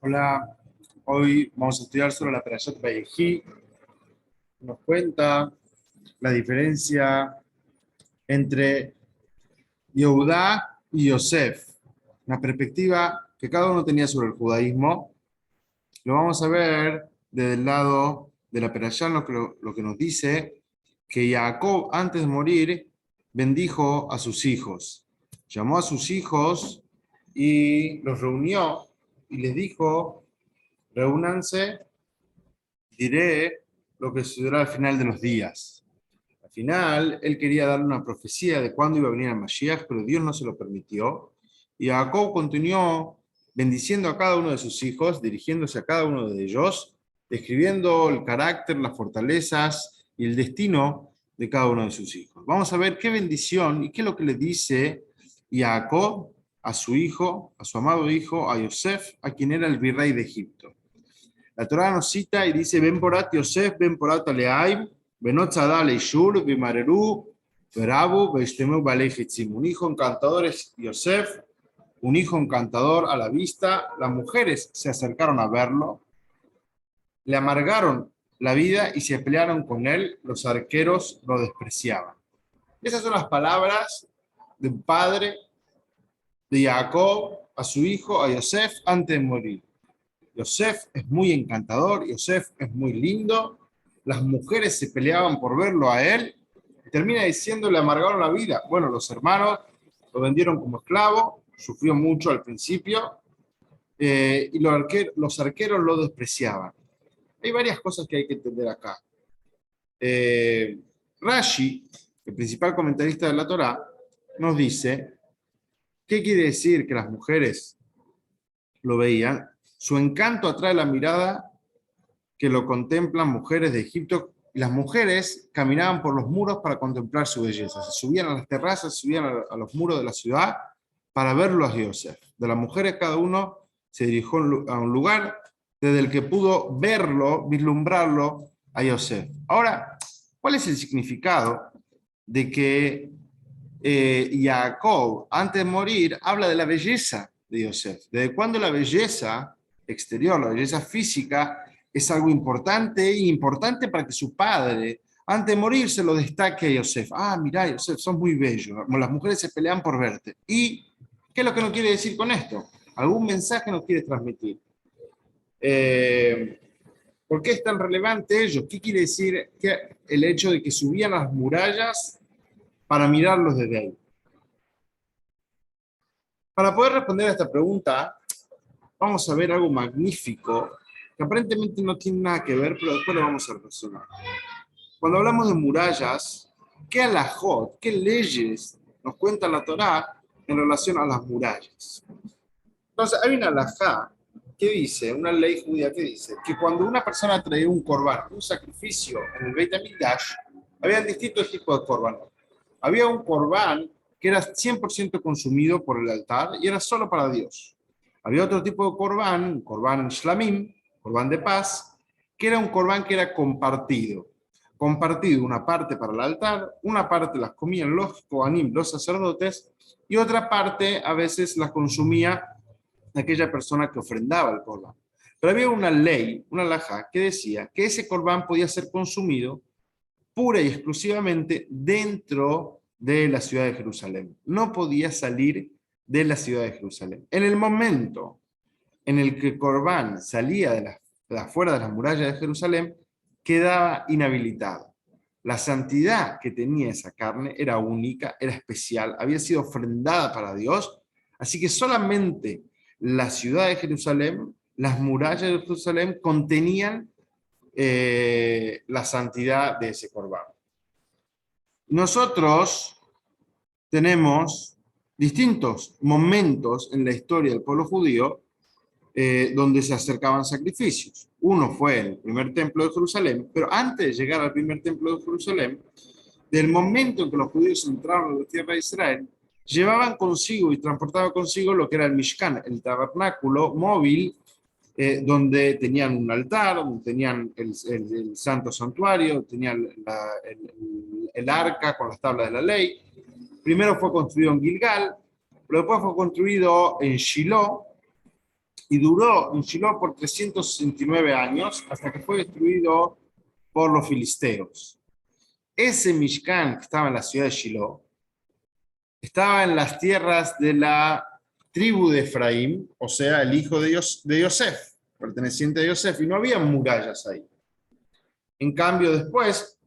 Hola, hoy vamos a estudiar sobre la Perashat Vayehi. Nos cuenta la diferencia entre Yehudá y Yosef, una perspectiva que cada uno tenía sobre el judaísmo. Lo vamos a ver desde el lado de la Perashat, lo que nos dice que Jacob, antes de morir, bendijo a sus hijos. Llamó a sus hijos y los reunió y les dijo: reúnanse, diré lo que sucederá al final de los días. Al final, él quería darle una profecía de cuándo iba a venir el Mashiach, pero Dios no se lo permitió. Y Jacob continuó bendiciendo a cada uno de sus hijos, dirigiéndose a cada uno de ellos, describiendo el carácter, las fortalezas y el destino de cada uno de sus hijos. Vamos a ver qué bendición y qué es lo que le dice Jacob a su hijo, a su amado hijo, a Yosef, a quien era el virrey de Egipto. La Torá nos cita y dice: Ben porat Yosef, ben porat aleaim, benot tzadá leishur, bimareru, verabu, beishtemu balejitzim. Un hijo encantador es Yosef, un hijo encantador a la vista. Las mujeres se acercaron a verlo, le amargaron la vida y se pelearon con él. Los arqueros lo despreciaban. Esas son las palabras del padre de Jacob a su hijo, a Yosef, antes de morir. Yosef es muy encantador, Yosef es muy lindo, las mujeres se peleaban por verlo a él, y termina diciendo: le amargaron la vida. Bueno, los hermanos lo vendieron como esclavo, sufrió mucho al principio, y los arqueros lo despreciaban. Hay varias cosas que hay que entender acá. Rashi, el principal comentarista de la Torá, nos dice: ¿qué quiere decir que las mujeres lo veían? Su encanto atrae la mirada que lo contemplan mujeres de Egipto, y las mujeres caminaban por los muros para contemplar su belleza. Se subían a las terrazas, se subían a los muros de la ciudad para verlo a Yosef. De las mujeres, cada uno se dirigió a un lugar desde el que pudo verlo, vislumbrarlo a Yosef. Ahora, ¿cuál es el significado de que Jacob, antes de morir, habla de la belleza de Yosef? ¿Desde cuándo la belleza exterior, la belleza física, es algo importante e importante para que su padre, antes de morir, se lo destaque a Yosef? Ah, mirá, Yosef, sos muy bello. Las mujeres se pelean por verte. ¿Y qué es lo que nos quiere decir con esto? ¿Algún mensaje nos quiere transmitir? ¿Por qué es tan relevante ello? ¿Qué quiere decir el hecho de que subían a las murallas para mirarlos desde ahí? Para poder responder a esta pregunta, vamos a ver algo magnífico que aparentemente no tiene nada que ver, pero después lo vamos a relacionar. Cuando hablamos de murallas, ¿qué alajot, qué leyes nos cuenta la Torá en relación a las murallas? Entonces, hay una alajá que dice, una ley judía que dice, que cuando una persona traía un corbán, un sacrificio en el Beit HaMikdash, había distintos tipos de corbán. Había un corbán que era 100% consumido por el altar y era solo para Dios. Había otro tipo de corbán, un corbán shlamim, corbán de paz, que era un corbán que era compartido. Compartido, una parte para el altar, una parte las comían los kohanim, los sacerdotes, y otra parte a veces las consumía aquella persona que ofrendaba el corbán. Pero había una ley, una halajá, que decía que ese corbán podía ser consumido pura y exclusivamente dentro de la ciudad de Jerusalén. No podía salir de la ciudad de Jerusalén. En el momento en el que el corbán salía de afuera de las murallas de Jerusalén, quedaba inhabilitado. La santidad que tenía esa carne era única, era especial, había sido ofrendada para Dios, así que solamente la ciudad de Jerusalén, las murallas de Jerusalén contenían la santidad de ese corbán. Nosotros tenemos distintos momentos en la historia del pueblo judío donde se acercaban sacrificios. Uno fue el primer templo de Jerusalén, pero antes de llegar al primer templo de Jerusalén, del momento en que los judíos entraron a la tierra de Israel, llevaban consigo y transportaban consigo lo que era el Mishkan, el tabernáculo móvil, donde tenían un altar, donde tenían el santo santuario, tenían el arca con las tablas de la ley. Primero fue construido en Gilgal, pero después fue construido en Shiloh, y duró en Shiloh por 369 años hasta que fue destruido por los filisteos. Ese Mishkan que estaba en la ciudad de Shiloh estaba en las tierras de la tribu de Efraín, o sea, el hijo de Yosef, perteneciente a Yosef, y no había murallas ahí. En cambio, después,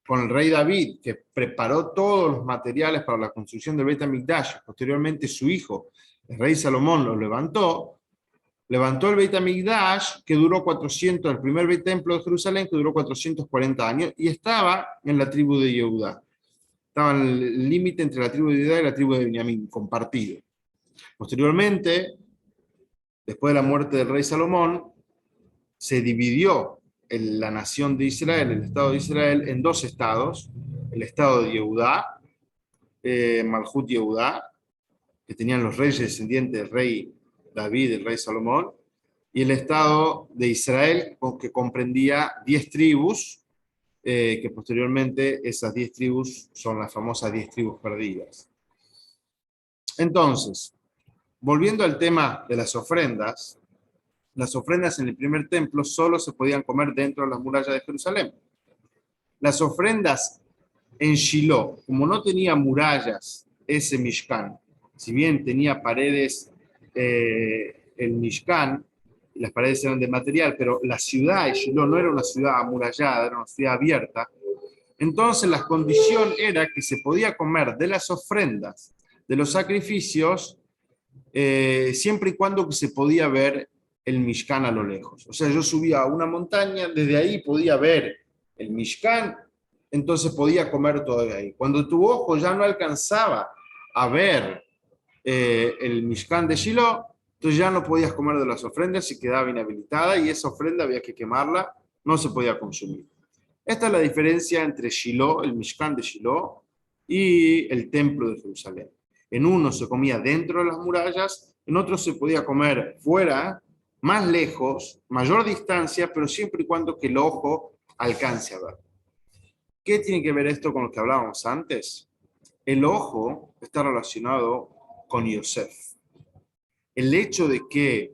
con el rey David, que preparó todos los materiales para la construcción del Beit HaMikdash, posteriormente su hijo, el rey Salomón, lo levantó el Beit HaMikdash, que duró 400, el primer templo de Jerusalén, que duró 440 años, y estaba en la tribu de Yehudá. Estaba en el límite entre la tribu de Judá y la tribu de Benjamín, compartido. Posteriormente, después de la muerte del rey Salomón, se dividió la nación de Israel, el Estado de Israel, en dos estados: el estado de Yehudá, Malhut Yehudá, que tenían los reyes descendientes del rey David, el rey Salomón, y el estado de Israel, que comprendía 10 tribus, que posteriormente esas 10 tribus son las famosas 10 tribus perdidas. Entonces, volviendo al tema de las ofrendas en el primer templo solo se podían comer dentro de las murallas de Jerusalén. Las ofrendas en Shiloh, como no tenía murallas ese Mishkan, si bien tenía paredes, el Mishkan, las paredes eran de material, pero la ciudad de Shiloh no era una ciudad amurallada, era una ciudad abierta. Entonces la condición era que se podía comer de las ofrendas, de los sacrificios, siempre y cuando se podía ver el Mishkan a lo lejos. O sea, yo subía a una montaña, desde ahí podía ver el Mishkan, entonces podía comer todo de ahí. Cuando tu ojo ya no alcanzaba a ver el Mishkan de Shiloh, entonces ya no podías comer de las ofrendas y quedaba inhabilitada, y esa ofrenda había que quemarla, no se podía consumir. Esta es la diferencia entre Shiloh, el Mishkan de Shiloh, y el templo de Jerusalén. En uno se comía dentro de las murallas, en otro se podía comer fuera, más lejos, mayor distancia, pero siempre y cuando que el ojo alcance a ver. ¿Qué tiene que ver esto con lo que hablábamos antes? El ojo está relacionado con Yosef. El hecho de que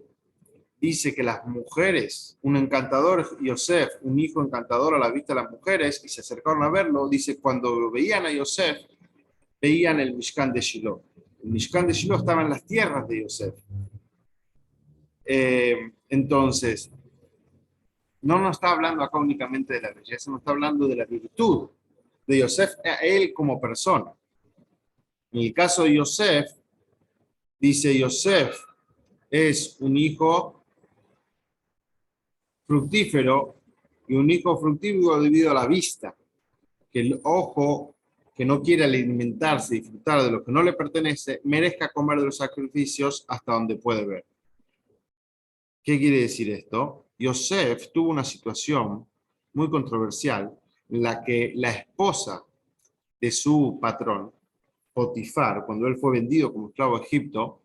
dice que las mujeres, un encantador, Yosef, un hijo encantador a la vista de las mujeres, y se acercaron a verlo, dice, cuando veían a Yosef, veían el Mishkan de Shiloh. El Mishkan de Shiloh estaba en las tierras de Yosef. Entonces, no nos está hablando acá únicamente de la belleza, nos está hablando de la virtud de Yosef, a él como persona. En el caso de Yosef, dice Yosef es un hijo fructífero, y un hijo fructífero debido a la vista, que el ojo que no quiere alimentarse y disfrutar de lo que no le pertenece, merezca comer de los sacrificios hasta donde puede ver. ¿Qué quiere decir esto? Yosef tuvo una situación muy controversial en la que la esposa de su patrón, Potifar, cuando él fue vendido como esclavo a Egipto,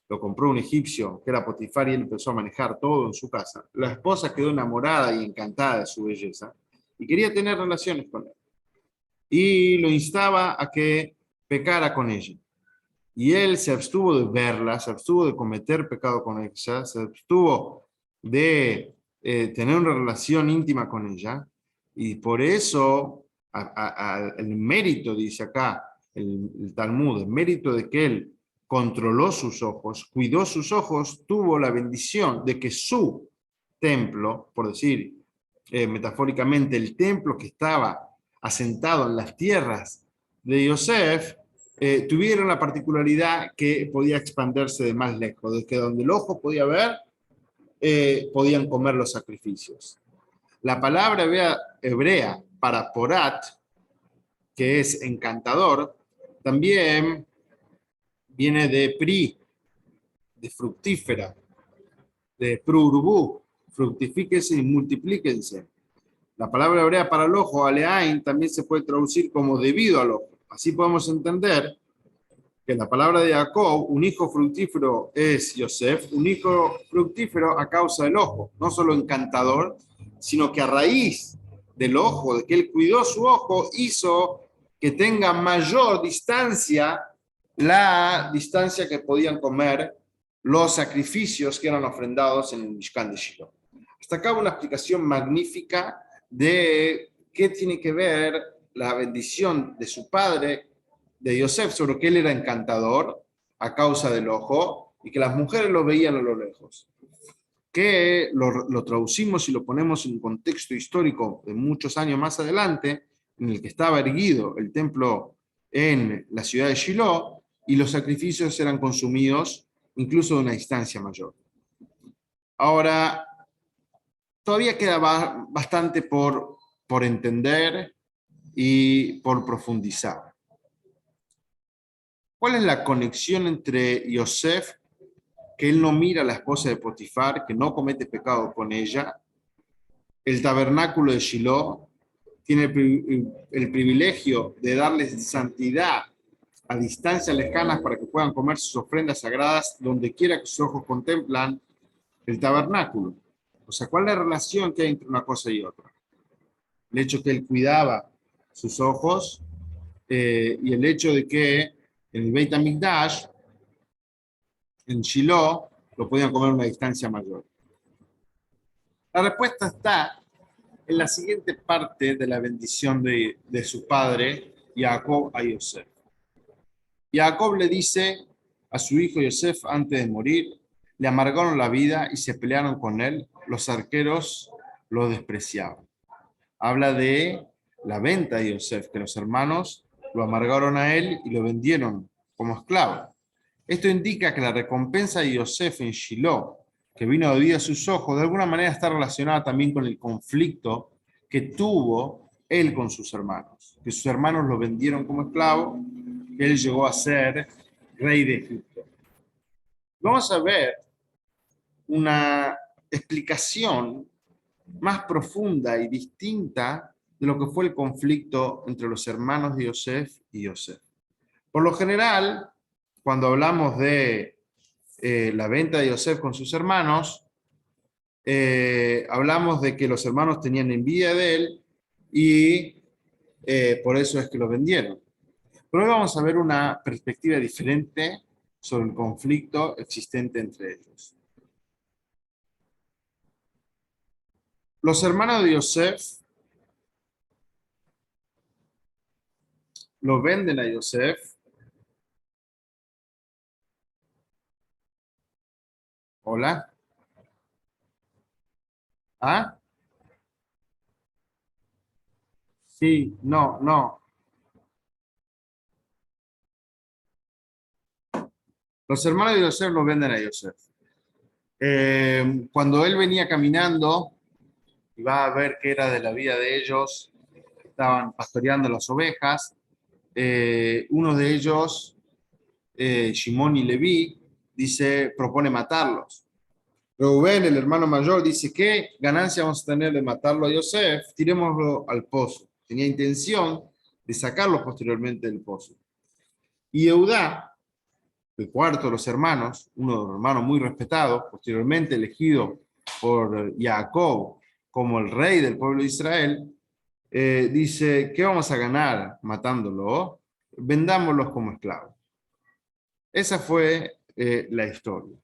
lo compró un egipcio que era Potifar y él empezó a manejar todo en su casa. La esposa quedó enamorada y encantada de su belleza y quería tener relaciones con él. Y lo instaba a que pecara con ella. Y él se abstuvo de verla, se abstuvo de cometer pecado con ella, se abstuvo de tener una relación íntima con ella, y por eso el mérito, dice acá el Talmud, el mérito de que él controló sus ojos, cuidó sus ojos, tuvo la bendición de que su templo, por decir metafóricamente, el templo que estaba asentado en las tierras de Yosef, tuvieron la particularidad que podía expandirse de más lejos, de que donde el ojo podía ver, podían comer los sacrificios. La palabra hebrea para porat, que es encantador, también viene de pri, de fructífera, de prurubú, fructifíquense y multiplíquense. La palabra hebrea para el ojo, aleain, también se puede traducir como debido al ojo. Así podemos entender que la palabra de Jacob, un hijo fructífero es Yosef, un hijo fructífero a causa del ojo, no solo encantador, sino que a raíz del ojo, de que él cuidó su ojo, hizo que tenga mayor distancia, la distancia que podían comer los sacrificios que eran ofrendados en el Mishkan de Shiloh. Hasta acá una explicación magnífica de qué tiene que ver la bendición de su padre, de Yosef, sobre que él era encantador a causa del ojo y que las mujeres lo veían a lo lejos. Que lo traducimos y lo ponemos en un contexto histórico de muchos años más adelante, en el que estaba erguido el templo en la ciudad de Shiloh y los sacrificios eran consumidos incluso de una distancia mayor. Ahora, todavía queda bastante por entender y por profundizar. ¿Cuál es la conexión entre Yosef, que él no mira a la esposa de Potifar, que no comete pecado con ella, el tabernáculo de Shiloh, tiene el privilegio de darles santidad a distancias lejanas para que puedan comer sus ofrendas sagradas donde quiera que sus ojos contemplan el tabernáculo? O sea, ¿cuál es la relación que hay entre una cosa y otra? El hecho que él cuidaba sus ojos y el hecho de que en el Beit HaMikdash, en Shiloh, lo podían comer a una distancia mayor. La respuesta está en la siguiente parte de la bendición de su padre, Jacob, a Yosef. Jacob le dice a su hijo Yosef antes de morir, le amargaron la vida y se pelearon con él, los arqueros lo despreciaban. Habla de la venta de Yosef, que los hermanos lo amargaron a él y lo vendieron como esclavo. Esto indica que la recompensa de Yosef en Shiloh, que vino a vivir a sus ojos, de alguna manera está relacionada también con el conflicto que tuvo él con sus hermanos. Que sus hermanos lo vendieron como esclavo, que él llegó a ser rey de Egipto. Vamos a ver una explicación más profunda y distinta de lo que fue el conflicto entre los hermanos de Yosef y Yosef. Por lo general, cuando hablamos de la venta de Yosef con sus hermanos, hablamos de que los hermanos tenían envidia de él y por eso es que lo vendieron. Pero hoy vamos a ver una perspectiva diferente sobre el conflicto existente entre ellos. Los hermanos de Yosef lo venden a Yosef Hola. ¿Ah? Sí, no, no. Los hermanos de Yosef lo venden a Yosef. Cuando él venía caminando, y va a ver qué era de la vida de ellos, estaban pastoreando las ovejas. Uno de ellos, Shimón y Leví, propone matarlos. Reubén, el hermano mayor, dice: ¿qué ganancia vamos a tener de matarlo a Yosef? Tirémoslo al pozo. Tenía intención de sacarlo posteriormente del pozo. Y Eudá, el cuarto de los hermanos, uno de los hermanos muy respetados, posteriormente elegido por Jacob como el rey del pueblo de Israel, dice: ¿qué vamos a ganar matándolo? Vendámoslos como esclavos. Esa fue la historia.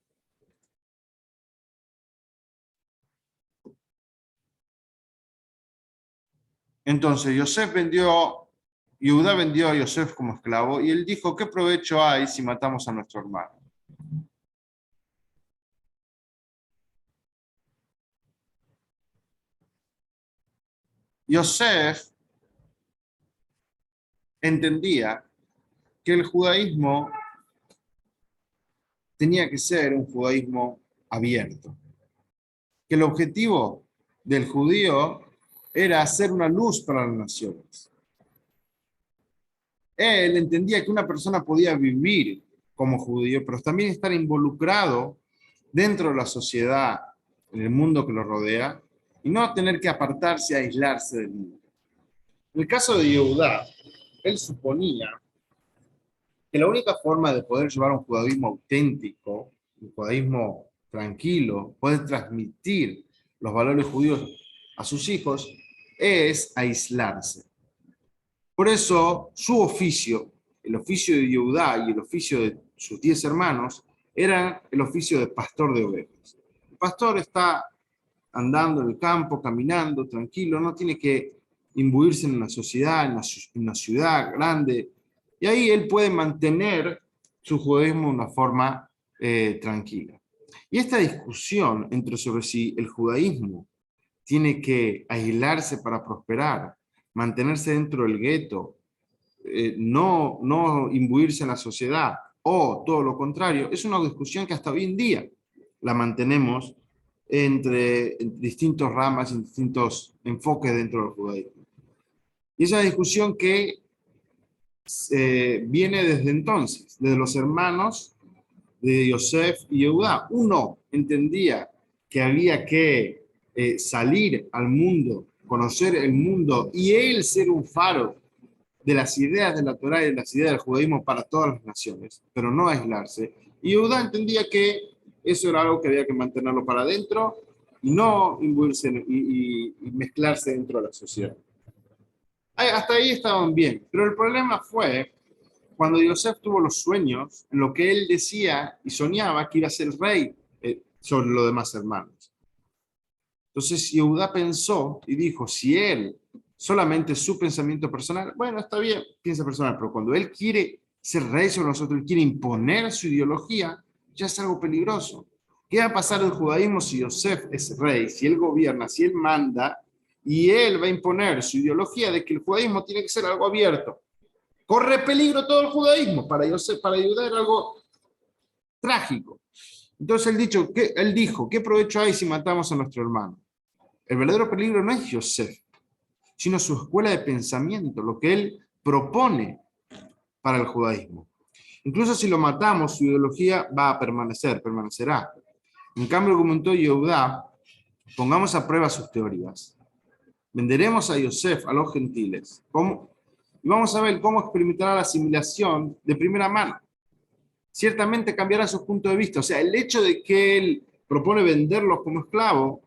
Entonces Judá vendió a Yosef como esclavo y él dijo: ¿qué provecho hay si matamos a nuestro hermano? Yosef entendía que el judaísmo tenía que ser un judaísmo abierto, que el objetivo del judío era hacer una luz para las naciones. Él entendía que una persona podía vivir como judío, pero también estar involucrado dentro de la sociedad, en el mundo que lo rodea, y no tener que apartarse, aislarse del mundo. En el caso de Yehudá, él suponía que la única forma de poder llevar un judaísmo auténtico, un judaísmo tranquilo, poder transmitir los valores judíos a sus hijos, es aislarse. Por eso, su oficio, el oficio de Yehudá y el oficio de sus 10 hermanos, era el oficio de pastor de ovejas. El pastor está andando en el campo, caminando, tranquilo, no tiene que imbuirse en una sociedad, en una ciudad grande, y ahí él puede mantener su judaísmo de una forma tranquila. Y esta discusión entre sobre si el judaísmo tiene que aislarse para prosperar, mantenerse dentro del gueto, no imbuirse en la sociedad, o todo lo contrario, es una discusión que hasta hoy en día la mantenemos entre distintas ramas, en distintos enfoques dentro del judaísmo. Y esa discusión que viene desde entonces, desde los hermanos de Yosef y Yehudá. Uno entendía que había que salir al mundo, conocer el mundo y él ser un faro de las ideas de la Torá y de las ideas del judaísmo para todas las naciones, pero no aislarse. Y Yehudá entendía que eso era algo que había que mantenerlo para adentro y no imbuirse y mezclarse dentro de la sociedad. Hasta ahí estaban bien, pero el problema fue cuando Yosef tuvo los sueños, en lo que él decía y soñaba que iba a ser rey sobre los demás hermanos. Entonces Yehudá pensó y dijo, si él solamente su pensamiento personal, bueno, está bien, piensa personal, pero cuando él quiere ser rey sobre nosotros, él quiere imponer su ideología, ya es algo peligroso. ¿Qué va a pasar en el judaísmo si Yosef es rey, si él gobierna, si él manda, y él va a imponer su ideología de que el judaísmo tiene que ser algo abierto? Corre peligro todo el judaísmo. Para Yehudá era algo trágico. Entonces él dijo, ¿qué provecho hay si matamos a nuestro hermano? El verdadero peligro no es Yosef, sino su escuela de pensamiento, lo que él propone para el judaísmo. Incluso si lo matamos, su ideología va a permanecerá. En cambio, comentó Yehudá, pongamos a prueba sus teorías. Venderemos a Yosef a los gentiles. ¿Cómo? Y vamos a ver cómo experimentará la asimilación de primera mano. Ciertamente cambiará su punto de vista. O sea, el hecho de que él propone venderlos como esclavos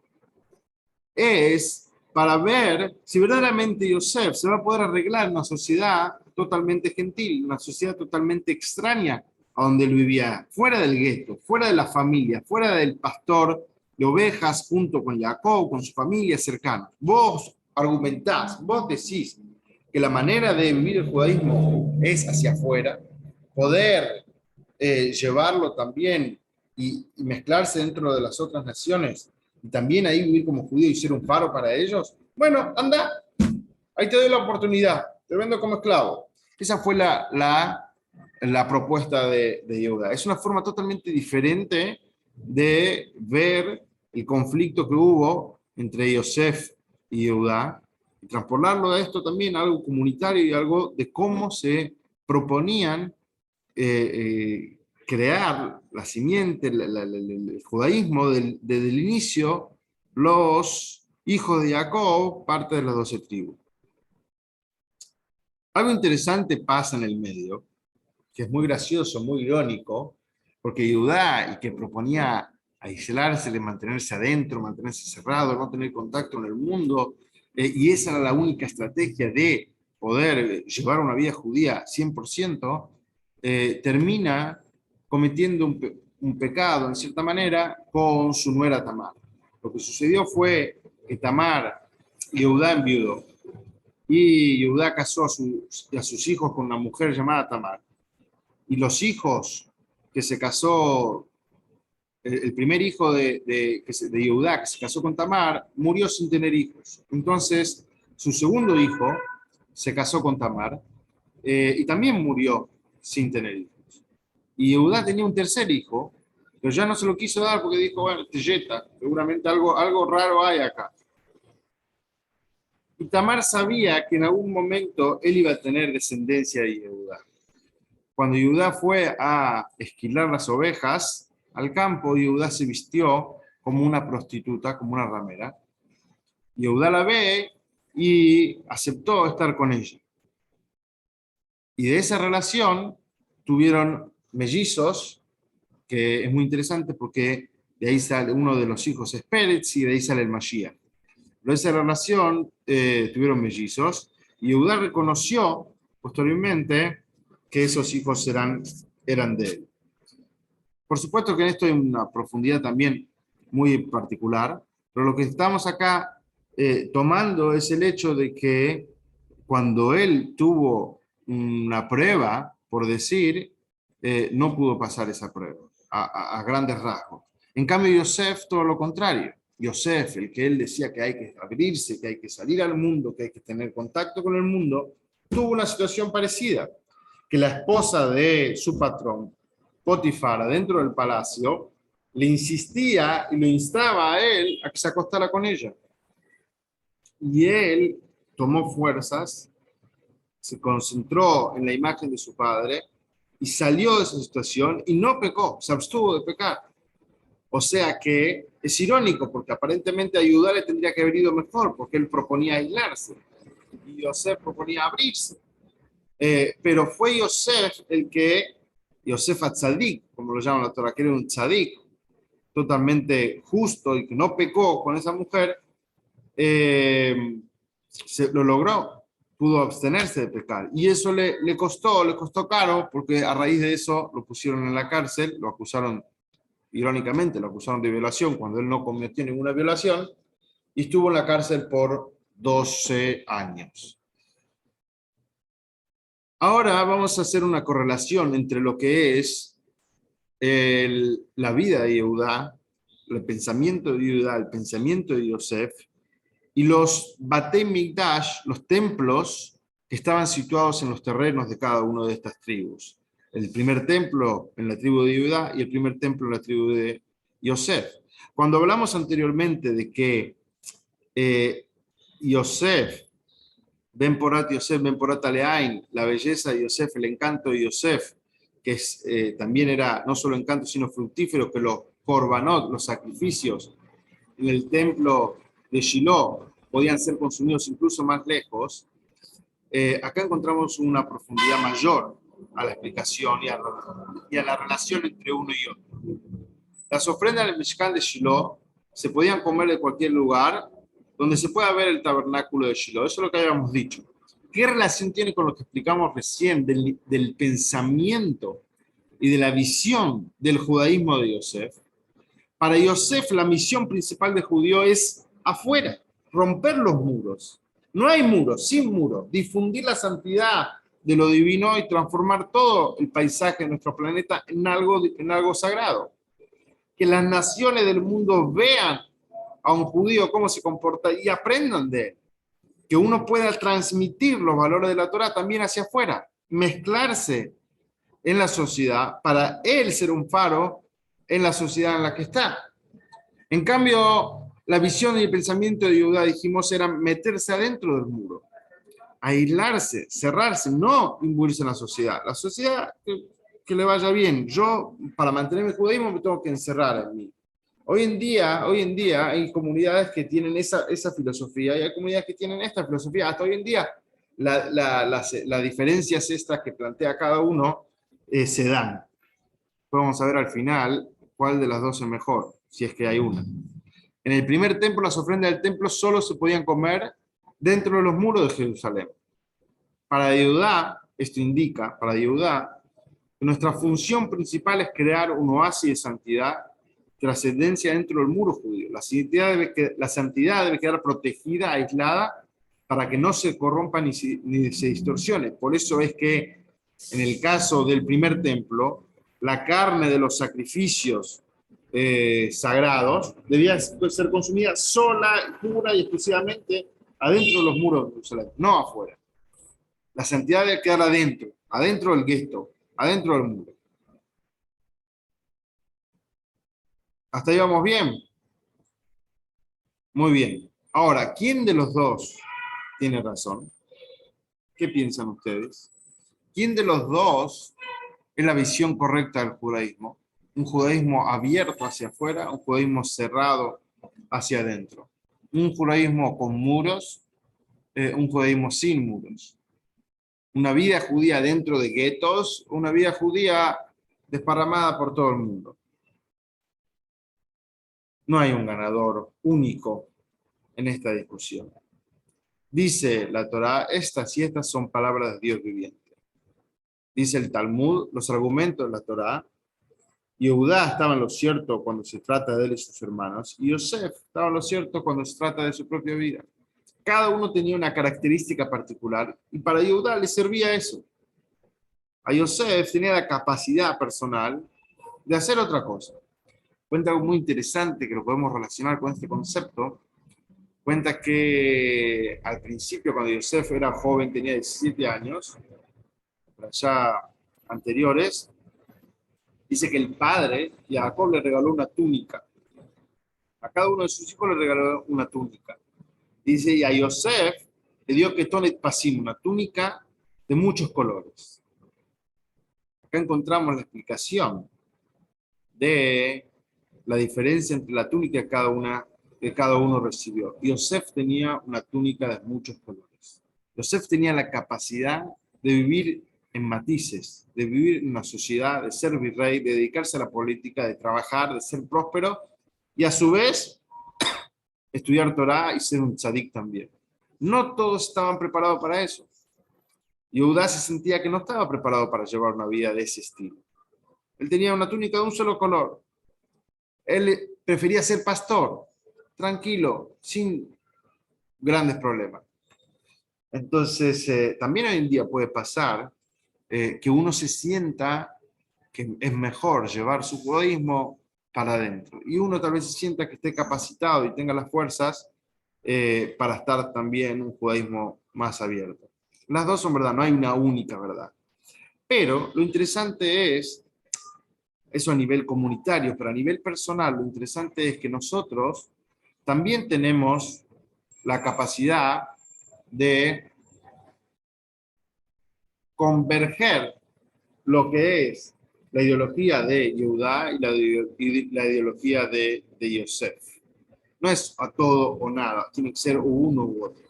es para ver si verdaderamente Yosef se va a poder arreglar en una sociedad totalmente gentil, una sociedad totalmente extraña a donde él vivía, fuera del gueto, fuera de la familia, fuera del pastor de ovejas, junto con Jacob, con su familia cercana. Vos argumentás, vos decís que la manera de vivir el judaísmo es hacia afuera, poder llevarlo también y mezclarse dentro de las otras naciones y también ahí vivir como judío y ser un faro para ellos, bueno, anda, ahí te doy la oportunidad, te vendo como esclavo. Esa fue la propuesta de Yehudá. Es una forma totalmente diferente de ver el conflicto que hubo entre Yosef y Yehudá, y transformarlo a esto también a algo comunitario y algo de cómo se proponían crear la simiente, el judaísmo desde el inicio, los hijos de Jacob, parte de las 12 tribus. Algo interesante pasa en el medio, que es muy gracioso, muy irónico, porque Judá, y que proponía aislarse, de mantenerse adentro, mantenerse cerrado, no tener contacto con el mundo, y esa era la única estrategia de poder llevar una vida judía 100%, termina cometiendo un pecado, en cierta manera, con su nuera Tamar. Lo que sucedió fue que Tamar, Judá enviudó, y Judá casó a sus hijos con una mujer llamada Tamar. Y los hijos que se casó, el primer hijo de Judá que se casó con Tamar, murió sin tener hijos. Entonces, su segundo hijo se casó con Tamar y también murió sin tener hijos. Y Judá tenía un tercer hijo, pero ya no se lo quiso dar porque dijo, bueno, Telleta, seguramente algo raro hay acá. Y Tamar sabía que en algún momento él iba a tener descendencia de Judá. Cuando Judá fue a esquilar las ovejas al campo, Judá se vistió como una prostituta, como una ramera. Judá la ve y aceptó estar con ella. Y de esa relación tuvieron mellizos, que es muy interesante porque de ahí sale uno de los hijos es Pérez y de ahí sale el Mashiach. Pero esa relación tuvieron mellizos y Judá reconoció posteriormente que esos hijos eran de él. Por supuesto que en esto hay una profundidad también muy particular, pero lo que estamos acá tomando es el hecho de que cuando él tuvo una prueba, por decir, no pudo pasar esa prueba a grandes rasgos. En cambio, Yosef, todo lo contrario. Yosef, el que él decía que hay que abrirse, que hay que salir al mundo, que hay que tener contacto con el mundo, tuvo una situación parecida, que la esposa de su patrón, Potifar, dentro del palacio, le insistía y lo instaba a él a que se acostara con ella. Y él tomó fuerzas, se concentró en la imagen de su padre y salió de esa situación y no pecó, se abstuvo de pecar. O sea que es irónico porque aparentemente ayudarle tendría que haber ido mejor porque él proponía aislarse y Yosef proponía abrirse. Pero fue Yosef el que, Yosef Atzadik, como lo llama la Torah, que era un tzadik totalmente justo y que no pecó con esa mujer, se lo logró, pudo abstenerse de pecar. Y eso le costó caro, porque a raíz de eso lo pusieron en la cárcel, lo acusaron, irónicamente, lo acusaron de violación cuando él no cometió ninguna violación, y estuvo en la cárcel por 12 años. Ahora vamos a hacer una correlación entre lo que es la vida de Yehudá, el pensamiento de Yehudá, el pensamiento de Yosef, y los Batei Mikdash, los templos que estaban situados en los terrenos de cada una de estas tribus. El primer templo en la tribu de Judá y el primer templo en la tribu de Yosef. Cuando hablamos anteriormente de que Yosef, Ben Porat Yosef, Ben Porat Aleain, la belleza de Yosef, el encanto de Yosef, que es, también era no solo encanto, sino fructífero, que los korbanot, los sacrificios en el templo de Shiloh podían ser consumidos incluso más lejos, acá encontramos una profundidad mayor a la explicación y a la relación entre uno y otro. Las ofrendas del Mishkan de Shiloh se podían comer de cualquier lugar donde se pueda ver el tabernáculo de Shiloh. Eso es lo que habíamos dicho. ¿Qué relación tiene con lo que explicamos recién del pensamiento y de la visión del judaísmo de Yosef? Para Yosef, la misión principal del judío es afuera, romper los muros. No hay muros, sin muros. Difundir la santidad de lo divino y transformar todo el paisaje de nuestro planeta en algo sagrado. Que las naciones del mundo vean a un judío cómo se comporta y aprendan de él. Que uno pueda transmitir los valores de la Torah también hacia afuera, mezclarse en la sociedad para él ser un faro en la sociedad en la que está. En cambio, la visión y el pensamiento de Judá, dijimos, era meterse adentro del muro, aislarse, cerrarse, no imbuirse en la sociedad. La sociedad, que le vaya bien. Yo, para mantener mi judaísmo, me tengo que encerrar en mí. Hoy en día hay comunidades que tienen esa filosofía y hay comunidades que tienen esta filosofía. Hasta hoy en día la diferencia es esta que plantea cada uno, se dan. Vamos a ver al final cuál de las dos es mejor, si es que hay una. En el primer templo, las ofrendas del templo solo se podían comer dentro de los muros de Jerusalén. Para Judá, esto indica, para Judá, que nuestra función principal es crear un oasis de santidad, trascendencia dentro del muro judío. La santidad debe quedar protegida, aislada, para que no se corrompa ni se distorsione. Por eso es que en el caso del primer templo, la carne de los sacrificios sagrados debía ser consumida sola, pura y exclusivamente adentro de los muros de Jerusalén, no afuera. La santidad debe quedar adentro del gueto, adentro del muro. ¿Hasta ahí vamos bien? Muy bien. Ahora, ¿quién de los dos tiene razón? ¿Qué piensan ustedes? ¿Quién de los dos es la visión correcta del judaísmo? ¿Un judaísmo abierto hacia afuera? ¿Un judaísmo cerrado hacia adentro? ¿Un judaísmo con muros? ¿Un judaísmo sin muros? ¿Una vida judía dentro de guetos? ¿Una vida judía desparramada por todo el mundo? No hay un ganador único en esta discusión. Dice la Torá, estas y estas son palabras de Dios viviente. Dice el Talmud, los argumentos de la Torá Yehudá estaba en lo cierto cuando se trata de él y sus hermanos, y Yosef estaba en lo cierto cuando se trata de su propia vida. Cada uno tenía una característica particular, y para Yehudá le servía eso. A Yosef tenía la capacidad personal de hacer otra cosa. Cuenta algo muy interesante que lo podemos relacionar con este concepto. Cuenta que al principio, cuando Yosef era joven, tenía 17 años, por allá anteriores, dice que el padre, Jacob, le regaló una túnica. A cada uno de sus hijos le regaló una túnica. Dice, y a Yosef le dio ketonet pasim, una túnica de muchos colores. Acá encontramos la explicación de la diferencia entre la túnica que cada uno recibió. Yosef tenía una túnica de muchos colores. Yosef tenía la capacidad de vivir en matices, de vivir en una sociedad, de ser virrey, de dedicarse a la política, de trabajar, de ser próspero y a su vez estudiar Torah y ser un tzadik también. No todos estaban preparados para eso. Yehudá se sentía que no estaba preparado para llevar una vida de ese estilo. Él tenía una túnica de un solo color. Él prefería ser pastor, tranquilo, sin grandes problemas. Entonces, también hoy en día puede pasar que uno se sienta que es mejor llevar su judaísmo para adentro. Y uno tal vez se sienta que esté capacitado y tenga las fuerzas para estar también en un judaísmo más abierto. Las dos son verdad, no hay una única verdad. Pero lo interesante es, eso a nivel comunitario, pero a nivel personal, lo interesante es que nosotros también tenemos la capacidad de converger lo que es la ideología de Yehudá y la ideología de Yosef. No es a todo o nada, tiene que ser uno u otro.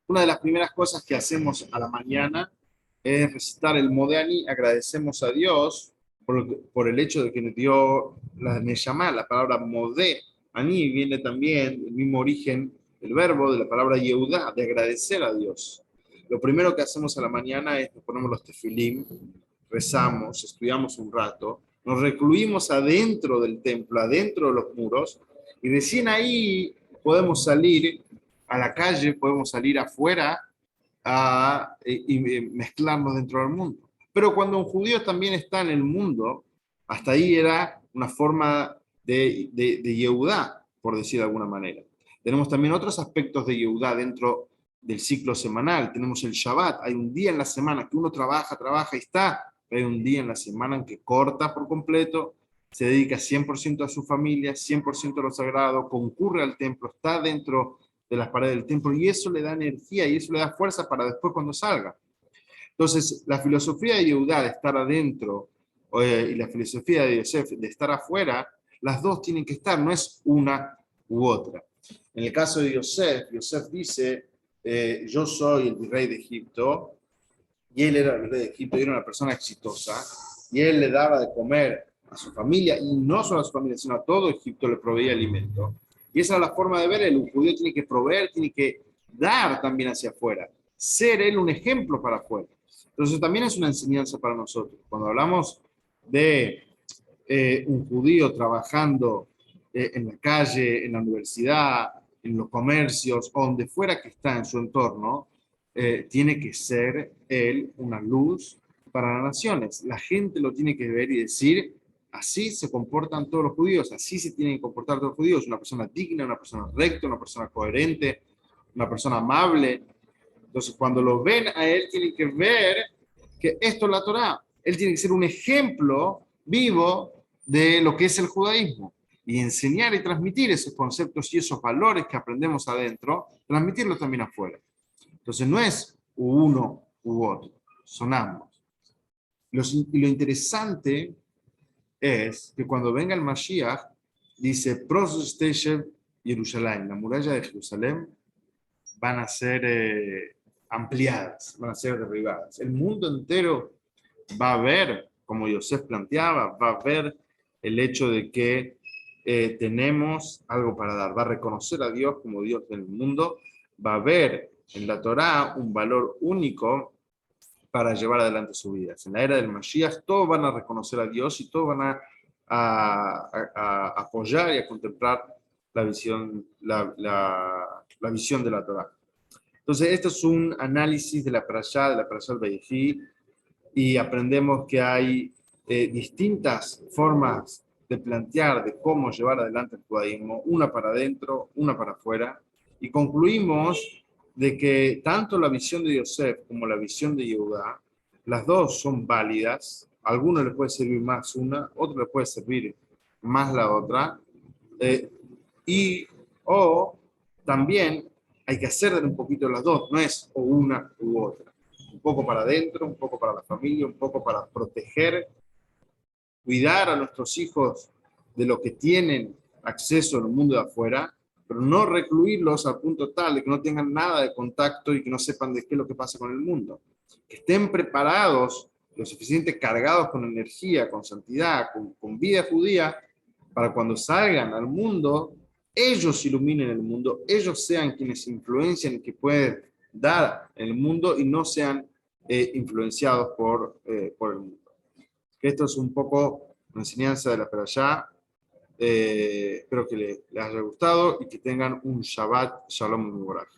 Una de las primeras cosas que hacemos a la mañana es recitar el Modéani, agradecemos a Dios por el hecho de que nos dio la Neshama, la palabra Modé. Ani viene también del mismo origen, el verbo de la palabra Yehudá, de agradecer a Dios. Lo primero que hacemos a la mañana es nos ponemos los tefilim, rezamos, estudiamos un rato, nos recluimos adentro del templo, adentro de los muros, y recién ahí podemos salir a la calle, podemos salir afuera y mezclarnos dentro del mundo. Pero cuando un judío también está en el mundo, hasta ahí era una forma de Yehudá, por decir de alguna manera. Tenemos también otros aspectos de Yehudá dentro del ciclo semanal. Tenemos el Shabbat, hay un día en la semana que uno trabaja y está, pero hay un día en la semana en que corta por completo, se dedica 100% a su familia, 100% a lo sagrado, concurre al templo, está dentro de las paredes del templo, y eso le da energía y eso le da fuerza para después cuando salga. Entonces, la filosofía de Yehudá de estar adentro y la filosofía de Yosef de estar afuera, las dos tienen que estar, no es una u otra. En el caso de Yosef, Yosef dice, yo soy el rey de Egipto, y él era el rey de Egipto, y era una persona exitosa, y él le daba de comer a su familia, y no solo a su familia, sino a todo Egipto le proveía alimento. Y esa es la forma de ver él. Un judío tiene que proveer, tiene que dar también hacia afuera, ser él un ejemplo para afuera. Entonces también es una enseñanza para nosotros. Cuando hablamos de un judío trabajando en la calle, en la universidad, en los comercios, o donde fuera que está en su entorno, tiene que ser él una luz para las naciones. La gente lo tiene que ver y decir, así se comportan todos los judíos, así se tienen que comportar todos los judíos, una persona digna, una persona recta, una persona coherente, una persona amable. Entonces, cuando lo ven a él, tienen que ver que esto es la Torá. Él tiene que ser un ejemplo vivo de lo que es el judaísmo y enseñar y transmitir esos conceptos y esos valores que aprendemos adentro, transmitirlos también afuera. Entonces, no es uno u otro, son ambos. Y lo interesante es que cuando venga el Mashiach, dice, Pros Station Jerusalén, la muralla de Jerusalén, van a ser ampliadas, van a ser derribadas. El mundo entero va a ver, como Yosef planteaba, va a ver el hecho de que tenemos algo para dar, va a reconocer a Dios como Dios del mundo, va a ver en la Torá un valor único para llevar adelante sus vidas. En la era del Mashiach todos van a reconocer a Dios y todos van a a apoyar y a contemplar la visión, la visión de la Torá. Entonces, esto es un análisis de la Parashá del Vayikhi, y aprendemos que hay distintas formas de plantear de cómo llevar adelante el judaísmo, una para adentro, una para afuera, y concluimos de que tanto la visión de Yosef como la visión de Yehudá, las dos son válidas. A algunos les puede servir más una, otro les puede servir más la otra, eh, y o también hay que hacer un poquito las dos, no es o una u otra. Un poco para adentro, un poco para la familia, un poco para proteger, cuidar a nuestros hijos de lo que tienen acceso en el mundo de afuera, pero no recluirlos al punto tal de que no tengan nada de contacto y que no sepan de qué es lo que pasa con el mundo. Que estén preparados, lo suficiente cargados con energía, con santidad, con vida judía, para cuando salgan al mundo, ellos iluminen el mundo, ellos sean quienes influencian y que pueden dar en el mundo y no sean influenciados por el mundo. Esto es un poco una enseñanza de la Perashá. Espero que les haya gustado y que tengan un Shabbat Shalom Mubarak.